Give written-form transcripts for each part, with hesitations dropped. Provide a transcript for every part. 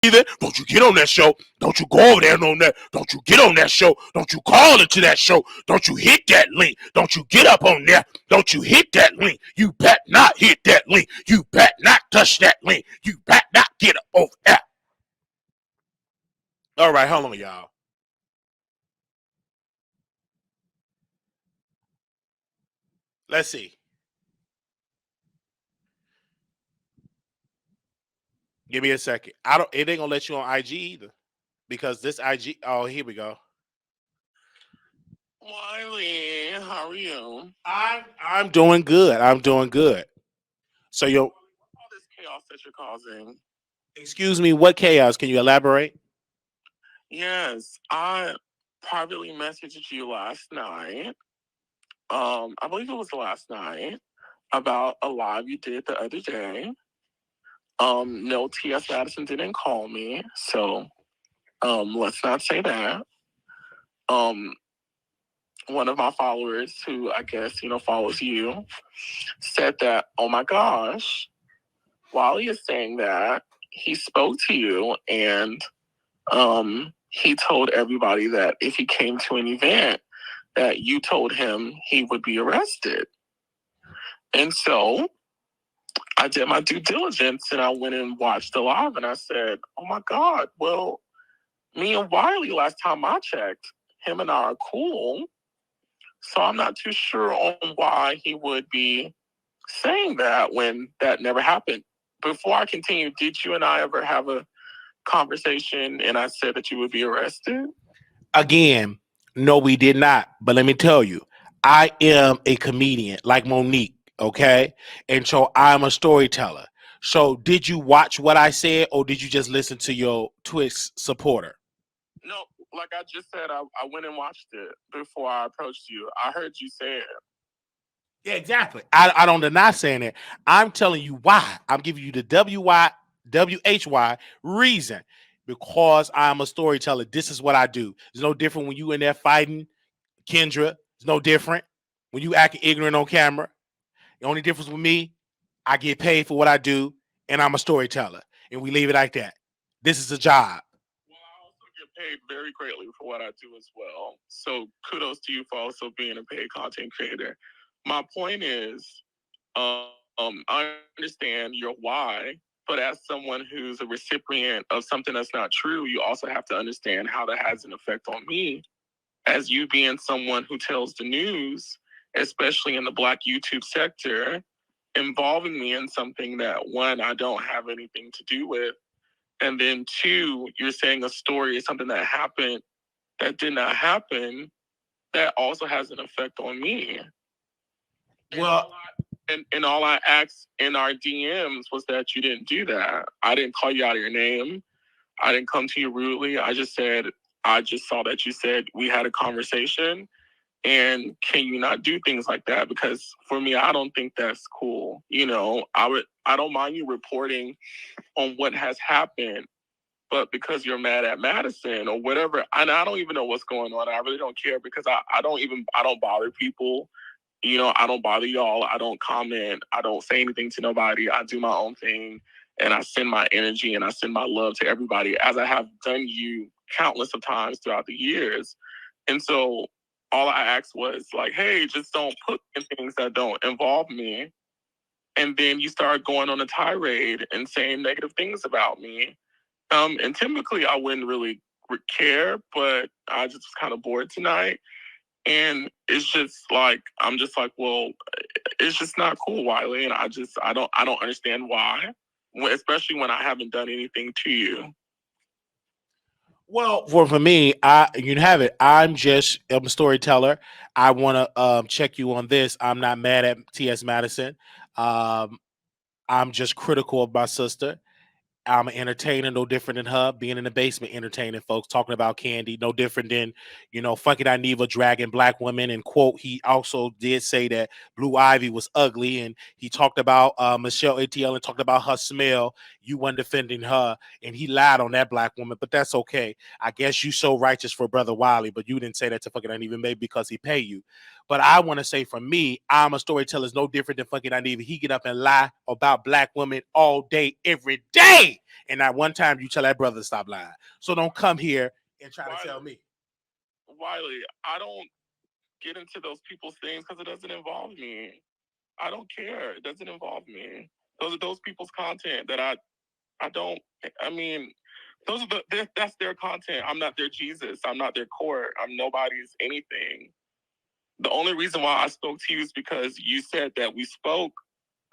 breathing. Don't you get on that show. Don't you go over there and on that. Don't you get on that show. Don't you call into that show. Don't you hit that link. Don't you get up on there. Don't you hit that link. You bet not hit that link. You bet not touch that link. You bet not get up over there. All right, hold on, y'all. Let's see. Give me a second. I don't. It ain't gonna let you on IG either because this IG. Oh, here we go. Wiley, how are you? I'm doing good. I'm doing good. So you all this chaos that you're causing. Excuse me, what chaos? Can you elaborate? Yes, I privately messaged you last night. I believe it was last night about a live you did the other day. No, T.S. Madison didn't call me, so let's not say that. One of my followers who I guess, follows you said that, oh my gosh, Wiley is saying that he spoke to you and he told everybody that if he came to an event that you told him he would be arrested. And so I did my due diligence and I went and watched the live and I said, oh my God, well, me and Wiley, last time I checked, him and I are cool. So I'm not too sure on why he would be saying that when that never happened. Before I continue, did you and I ever have a conversation and I said that you would be arrested? Again, no, we did not. But let me tell you, I am a comedian like Monique, okay? And so I'm a storyteller. So did you watch what I said or did you just listen to your Twitch supporter? No, like I just said, I went and watched it before I approached you. I heard you say it. Yeah, exactly. I don't deny saying it. I'm telling you why. I'm giving you the WHY reason. Because I'm a storyteller. This is what I do. It's no different when you in there fighting Kendra. It's no different when you acting ignorant on camera. The only difference with me, I get paid for what I do, and I'm a storyteller. And we leave it like that. This is a job. Well, I also get paid very greatly for what I do as well. So kudos to you for also being a paid content creator. My point is, I understand your why, but as someone who's a recipient of something that's not true, you also have to understand how that has an effect on me. As you being someone who tells the news, especially in the Black YouTube sector, involving me in something that, one, I don't have anything to do with, and then two, you're saying a story is something that happened that did not happen, that also has an effect on me. Well, and all I asked in our DMs was that you didn't do that. I didn't call you out of your name. I didn't come to you rudely. I just said, I just saw that you said we had a conversation. And can you not do things like that? Because for me, I don't think that's cool. I don't mind you reporting on what has happened, but because you're mad at Madison or whatever, and I don't even know what's going on. I really don't care because I don't bother people. I don't bother y'all. I don't comment. I don't say anything to nobody. I do my own thing and I send my energy and I send my love to everybody as I have done you countless of times throughout the years. And so all I asked was like, hey, just don't put in things that don't involve me. And then you start going on a tirade and saying negative things about me. And typically I wouldn't really care, but I just was kind of bored tonight. And it's just like, I'm just like, well, it's just not cool, Wiley. And I don't understand why, especially when I haven't done anything to you. Well, for me, you have it. I'm a storyteller. I want to check you on this. I'm not mad at T.S. Madison. I'm just critical of my sister. I'm an entertainer, no different than her, being in the basement entertaining folks, talking about candy, no different than, Funky Dineva dragging black women. And quote, he also did say that Blue Ivy was ugly. And he talked about Michelle ATL and talked about her smell. you weren't defending her, and he lied on that black woman. But that's okay. I guess you so righteous for Brother Wiley, but you didn't say that to fucking Aniva maybe because he pay you. But I want to say for me, I'm a storyteller is no different than fucking Aniva. He get up and lie about black women all day, every day. And not one time you tell that brother to stop lying. So don't come here and try to tell me. Wiley, I don't get into those people's things because it doesn't involve me. I don't care. It doesn't involve me. Those are those people's content that I don't. I mean, those are that's their content. I'm not their Jesus. I'm not their court. I'm nobody's anything. The only reason why I spoke to you is because you said that we spoke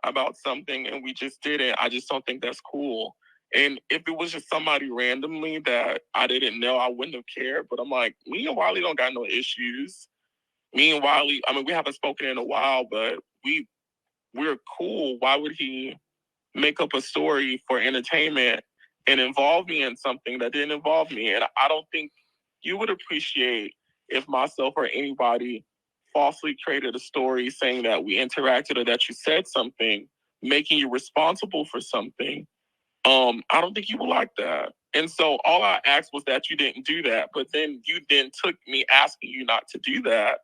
about something and we just didn't. I just don't think that's cool. And if it was just somebody randomly that I didn't know, I wouldn't have cared. But I'm like, me and Wiley don't got no issues. Me and Wiley, I mean, we haven't spoken in a while, but we're cool. Why would he make up a story for entertainment and involve me in something that didn't involve me? And I don't think you would appreciate if myself or anybody falsely created a story saying that we interacted or that you said something, making you responsible for something. I don't think you would like that. And so all I asked was that you didn't do that. But then you then took me asking you not to do that.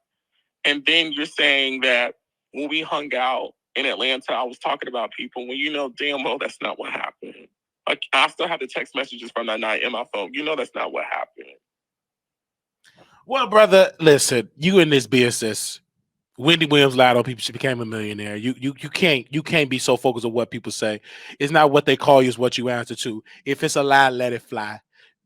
And then you're saying that when we hung out in Atlanta, I was talking about people when you know damn well that's not what happened. Like, I still have the text messages from that night in my phone. You know that's not what happened. Well, brother, listen, you in this business. Wendy Williams lied on people. She became a millionaire. You can't be so focused on what people say. It's not what they call you, it's what you answer to. If it's a lie, let it fly.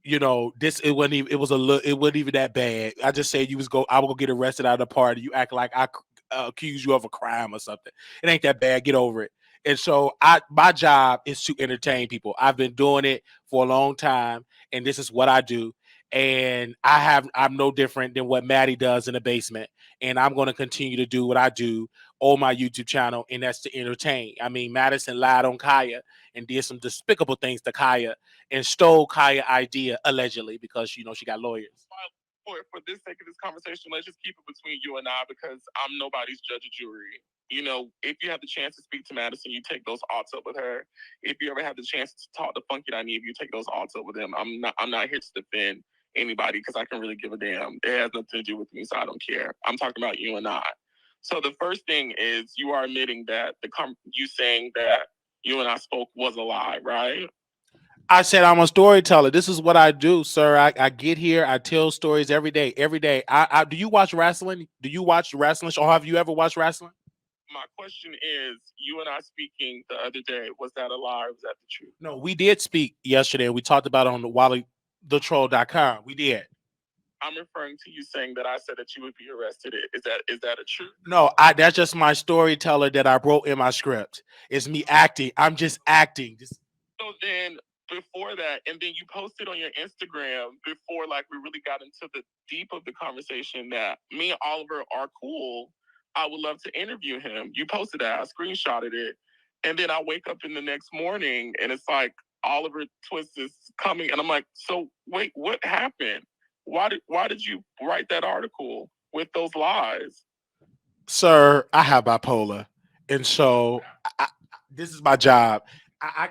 You know, it wasn't even, it wasn't even that bad. I just said I will go get arrested out of the party. You act like I accuse you of a crime or something. It ain't that bad. Get over it. And so my job is to entertain people. I've been doing it for a long time, and this is what I do. And I'm no different than what Maddie does in the basement. And I'm going to continue to do what I do on my YouTube channel, and that's to entertain. I mean, Madison lied on Kaya and did some despicable things to Kaya and stole Kaya's idea, allegedly, because, you know, she got lawyers. For this sake of this conversation, let's just keep it between you and I, because I'm nobody's judge or jury. You know, if you have the chance to speak to Madison, you take those odds up with her. If you ever have the chance to talk to Funky Diney, you take those odds up with him. I'm not here to defend anybody because I can really give a damn. It has nothing to do with me, so I don't care. I'm talking about you and I. So the first thing is you are admitting that you saying that you and I spoke was a lie, right? I said I'm a storyteller. This is what I do, sir. I get here. I tell stories every day. Every day. Do you watch wrestling? Do you watch wrestling? Or have you ever watched wrestling? My question is, you and I speaking the other day, was that a lie or was that the truth? No, we did speak yesterday. We talked about it on the WileyTheTroll.com. We did. I'm referring to you saying that I said that you would be arrested. Is that a truth? No, that's just my storyteller that I wrote in my script. It's me acting. I'm just acting. So then before that, and then you posted on your Instagram before like we really got into the deep of the conversation that me and Oliver are cool. I would love to interview him. You posted that, I screenshotted it. And then I wake up in the next morning and it's like Oliver Twist is coming. And I'm like, so wait, what happened? Why did you write that article with those lies? Sir, I have bipolar. And so this is my job. I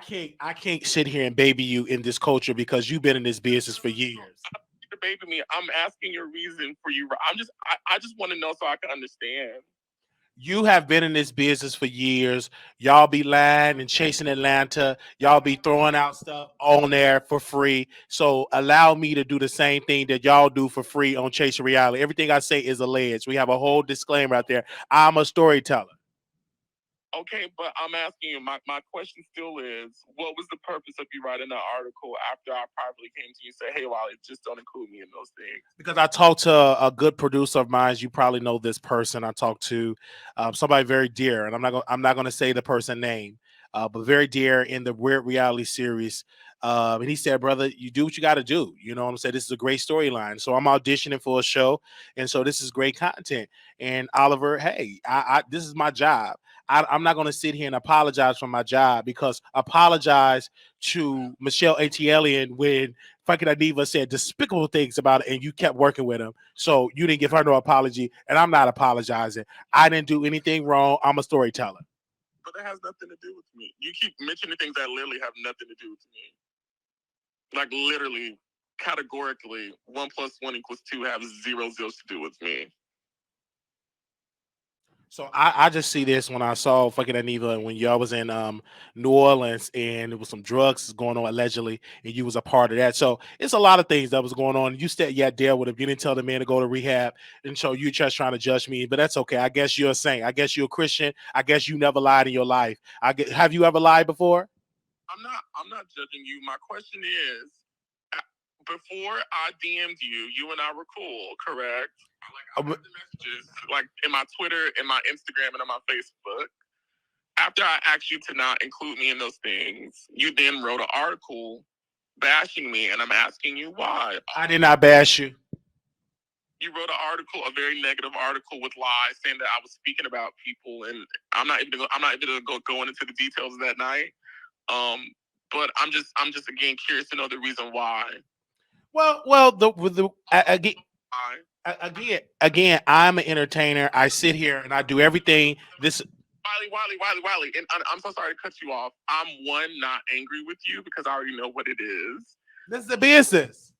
can't sit here and baby you in this culture because you've been in this business for years. You're baby me. I'm asking your reason for you. I just want to know so I can understand. You have been in this business for years. Y'all be lying and chasing Atlanta. Y'all be throwing out stuff on there for free. So allow me to do the same thing that y'all do for free on Chasing Reality. Everything I say is alleged. We have a whole disclaimer out there. I'm a storyteller. Okay, but I'm asking you, my question still is, what was the purpose of you writing that article after I privately came to you and said, hey, Wiley, just don't include me in those things? Because I talked to a good producer of mine. You probably know this person. I talked to somebody very dear, and I'm not gonna say the person name, but very dear in the Weird Reality series. And he said, brother, you do what you got to do. You know what I'm saying? This is a great storyline. So I'm auditioning for a show. And so this is great content. And Oliver, hey, this is my job. I'm not going to sit here and apologize for my job because apologize to Michelle Atielian when fucking Adiva said despicable things about it and you kept working with him. So you didn't give her no apology. And I'm not apologizing. I didn't do anything wrong. I'm a storyteller. but that has nothing to do with me. You keep mentioning things that literally have nothing to do with me. Like literally, categorically, 1+1=2 have zero zeros to do with me. So I just see this when I saw fucking Aniva when y'all was in New Orleans and there was some drugs going on allegedly and you was a part of that. So it's a lot of things that was going on. You said yeah, there with him. You didn't tell the man to go to rehab, and so you just trying to judge me. But that's okay. I guess you're a saint. I guess you're a Christian. I guess you never lied in your life. Have you ever lied before? I'm not judging you. My question is, before I DM'd you, you and I were cool, correct? Like I read the messages, like in my Twitter, in my Instagram, and on my Facebook. After I asked you to not include me in those things, you then wrote an article bashing me, and I'm asking you why. I did not bash you. You wrote an article, a very negative article with lies, saying that I was speaking about people, and I'm not even going into the details of that night. But I'm just again curious to know the reason why. Well, again, I'm an entertainer. I sit here and I do everything. This Wiley, and I'm so sorry to cut you off. I'm not angry with you because I already know what it is. This is the business.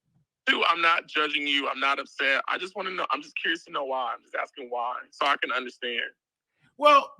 Two, I'm not judging you. I'm not upset. I just want to know. I'm just curious to know why. I'm just asking why, so I can understand. Well,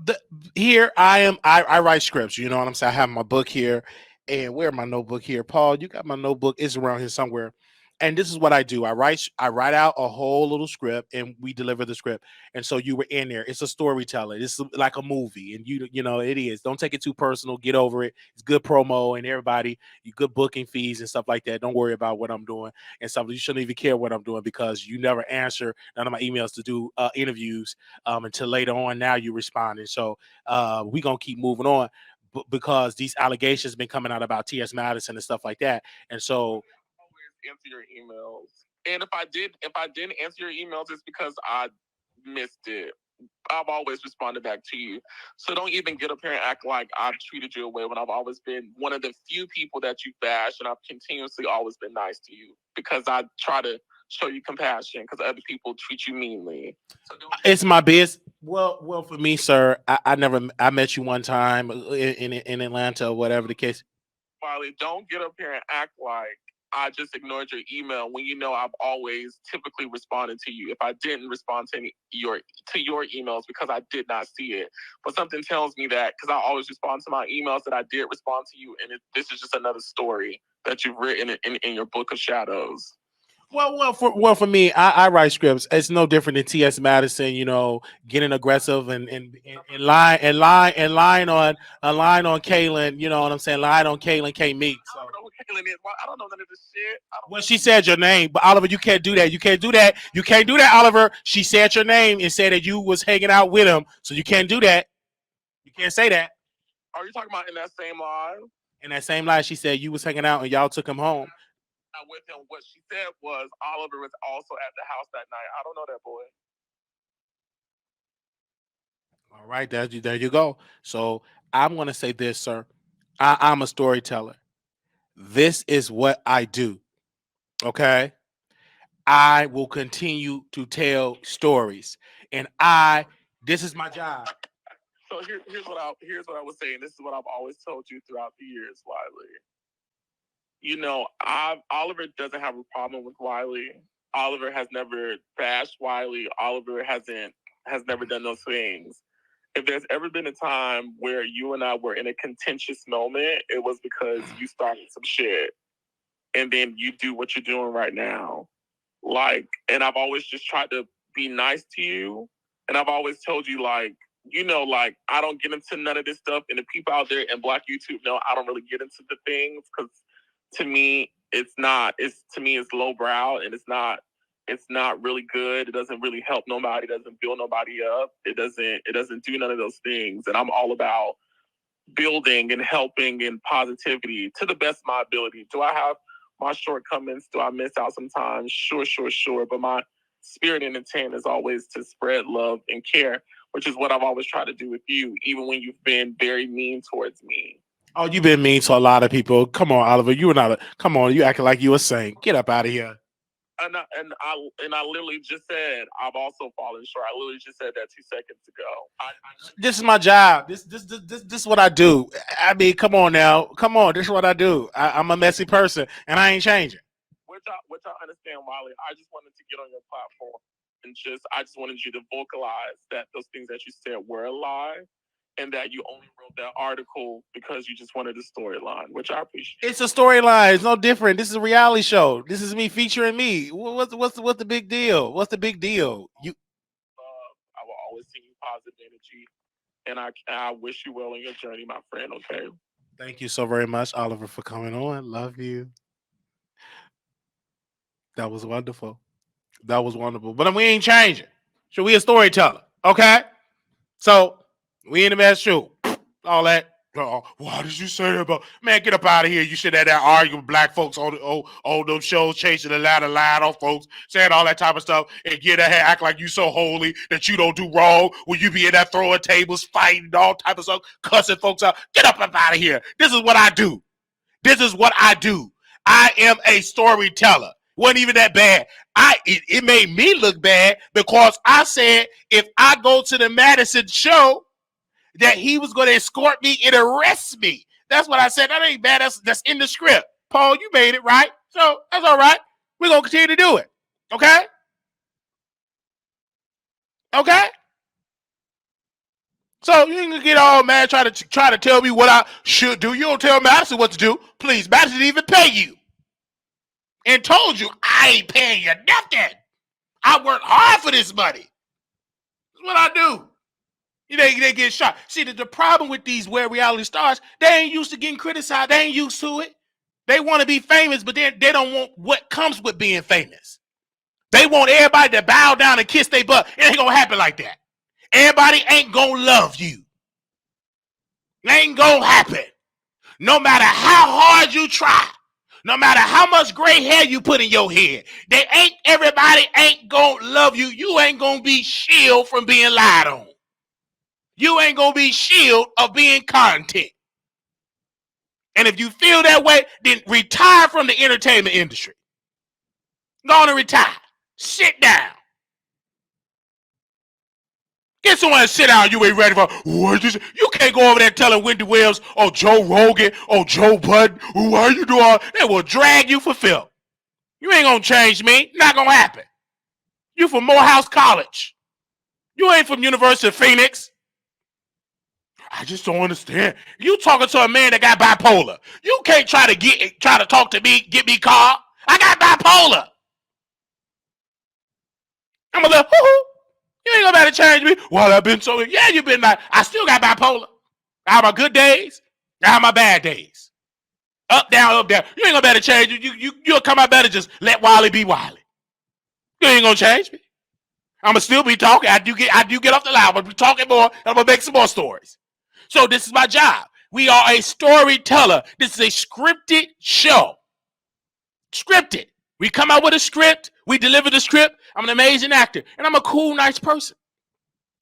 here I am. I write scripts. You know what I'm saying? I have my book here, and where my notebook here, Paul? You got my notebook? It's around here somewhere. And this is what I do. I write out a whole little script, and we deliver the script. And so you were in there. It's a storyteller. It's like a movie, and you know it is. Don't take it too personal. Get over it. It's good promo, and everybody, you good booking fees and stuff like that. Don't worry about what I'm doing and stuff. You shouldn't even care what I'm doing because you never answer none of my emails to do interviews until later on. Now you responding. So we gonna keep moving on because these allegations been coming out about T.S. Madison and stuff like that, and so. Answer your emails, and if I didn't answer your emails, it's because I missed it. I've always responded back to you, so don't even get up here and act like I've treated you away when I've always been one of the few people that you bash, and I've continuously always been nice to you because I try to show you compassion because other people treat you meanly. So it's my biz. Well, for me, sir, I met you one time in Atlanta or whatever the case. Wiley, don't get up here and act like I just ignored your email when you know I've always typically responded to you. If I didn't respond to your emails because I did not see it, but something tells me that because I always respond to my emails that I did respond to you, and this is just another story that you've written in your book of shadows. For me, I write scripts. It's no different than T.S. Madison, you know, getting aggressive and lying on Kaylin. You know what I'm saying? Lying on Kaylin K. Meek. So. I don't know who Kaylin is. I don't know none of this shit. Well, she said your name, but Oliver, you can't do that. You can't do that. You can't do that, Oliver. She said your name and said that you was hanging out with him, so you can't do that. You can't say that. Are you talking about in that same live? In that same live, she said you was hanging out and y'all took him home. With him, what she said was Oliver was also at the house that night. I don't know that boy. All right, there you go. So I'm gonna say this, sir. I'm a storyteller. This is what I do. Okay. I will continue to tell stories, and this is my job. So here's what I was saying. This is what I've always told you throughout the years, Wiley. You know, Oliver doesn't have a problem with Wiley. Oliver has never bashed Wiley. Oliver has never done those things. If there's ever been a time where you and I were in a contentious moment, it was because you started some shit, and then you do what you're doing right now. Like, and I've always just tried to be nice to you, and I've always told you, like, you know, like, I don't get into none of this stuff, and the people out there in Black YouTube know I don't really get into the things because to me, it's lowbrow and it's not really good. It doesn't really help nobody. It doesn't build nobody up. It doesn't do none of those things. And I'm all about building and helping and positivity to the best of my ability. Do I have my shortcomings? Do I miss out sometimes? Sure. But my spirit and intent is always to spread love and care, which is what I've always tried to do with you, even when you've been very mean towards me. Oh, you've been mean to a lot of people. Come on, Oliver. You were not. Come on, you acting like you a saint. Get up out of here. And I literally just said I've also fallen short. I literally just said that 2 seconds ago. This is my job. This is what I do. I mean, come on now, come on. This is what I do. I'm a messy person, and I ain't changing. Which I understand, Wiley. I just wanted to get on your platform and I just wanted you to vocalize that those things that you said were a lie, and that you only wrote that article because you just wanted a storyline, which I appreciate. It's a storyline. It's no different. This is a reality show. This is me featuring me. What's the big deal? What's the big deal? I will always send you positive energy, and I wish you well on your journey, my friend. Okay. Thank you so very much, Oliver, for coming on. Love you. That was wonderful. That was wonderful. But we ain't changing. So we a storyteller. Okay? So we in the best shoe. All that. Why did you say that about? Man, get up out of here. You should have that arguing with black folks on those shows, chasing the ladder, lying on folks, saying all that type of stuff, and get ahead, act like you so holy that you don't do wrong when you be in that throwing tables, fighting, all type of stuff, cussing folks out. Get up out of here. This is what I do. This is what I do. I am a storyteller. Wasn't even that bad. It made me look bad because I said if I go to the Madison show, that he was going to escort me and arrest me. That's what I said. That ain't bad. That's in the script. Paul, you made it, right? So that's all right. We're going to continue to do it. Okay? Okay? So you ain't get all mad try to tell me what I should do. You don't tell Madison what to do. Please, Madison didn't even pay you. And told you, I ain't paying you nothing. I worked hard for this money. That's what I do. They get shot. See, the problem with these reality stars, they ain't used to getting criticized. They ain't used to it. They want to be famous, but they don't want what comes with being famous. They want everybody to bow down and kiss their butt. It ain't going to happen like that. Everybody ain't going to love you. It ain't going to happen. No matter how hard you try, no matter how much gray hair you put in your head, everybody ain't going to love you. You ain't going to be shielded from being lied on. You ain't going to be shielded of being content. And if you feel that way, then retire from the entertainment industry. Go on and retire. Sit down. Get someone to sit down. You ain't ready for what you say. You can't go over there telling Wendy Williams or Joe Rogan or Joe Budden, why you do all? They will drag you for film. You ain't going to change me. Not going to happen. You from Morehouse College. You ain't from University of Phoenix. I just don't understand. You talking to a man that got bipolar. You can't try to talk to me, get me called. I got bipolar. I'm a little hoo-hoo. You ain't gonna be able to change me. Well, I've been so. Yeah, you've been like. I still got bipolar. I have my good days. I have my bad days. Up, down, up, down. You ain't gonna be able to change you. You'll come out better. Just let Wiley be Wiley. You ain't gonna change me. I'm gonna still be talking. I do get off the line. I'm gonna be talking more. I'm gonna make some more stories. So this is my job. We are a storyteller. This is a scripted show. Scripted. We come out with a script. We deliver the script. I'm an amazing actor. And I'm a cool, nice person.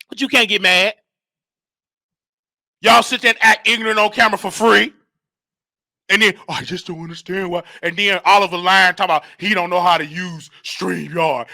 But you can't get mad. Y'all sit there and act ignorant on camera for free. And then, I just don't understand why. And then Oliver lying talking about he don't know how to use StreamYard.